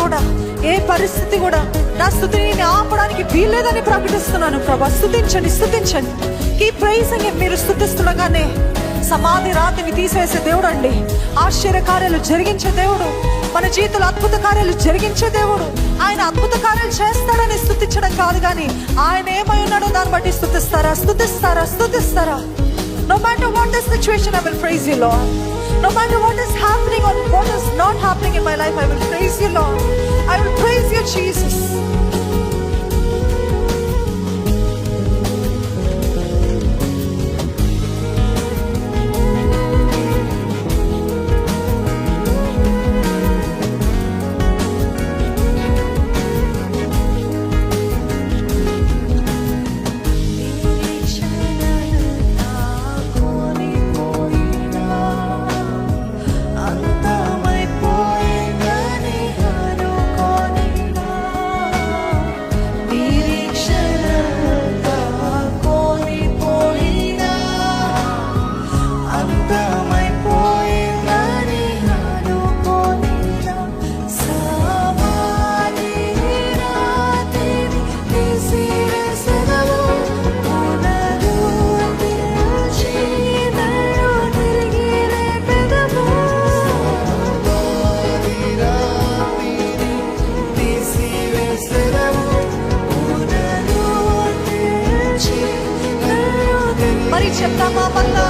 కూడా, ఏ పరిస్థితి కూడా నా స్తుతిని ఆపడానికి వీల్లేదని ప్రకటిస్తున్నాను. ప్రభా, స్తుతించండి, స్తుతించండి. Keep pricing him. మీరు స్తుతిస్తుండగానే సమాధి రాతిని తీసేసే దేవుడు అండి. ఆశ్చర్య కార్యాలు జరిగించే దేవుడు, మన జీవితంలో అద్భుత కార్యాలు జరిగించే దేవుడు. ఆయన అద్భుత కార్యాలు చేస్తాడని స్తుతించడం కాదు, కానీ ఆయన ఏమై ఉన్నాడో దాన్ని బట్టి స్తుతిస్తారా, స్తుతిస్తారా, స్తుతిస్తారా? No matter what the situation, I will praise you, Lord. No matter what is happening or what is not happening in my life, I will praise you, Lord. I will praise you, Jesus. చెప్తామా మళ్ళా?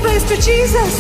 Praise to Jesus.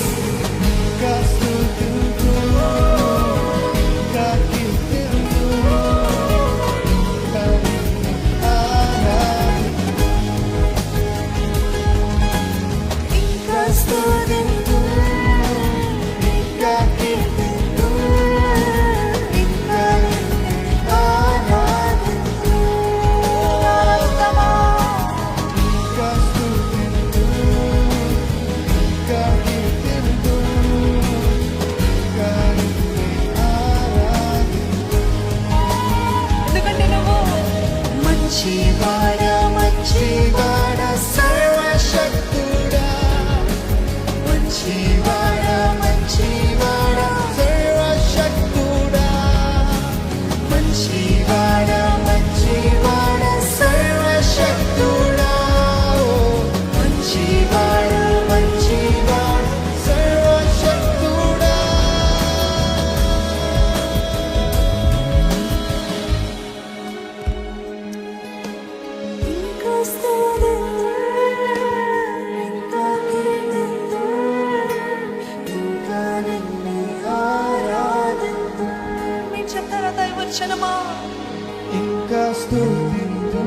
ఇంకా స్తుతింతు,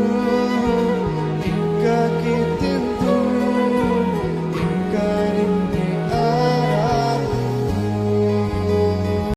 ఇంకా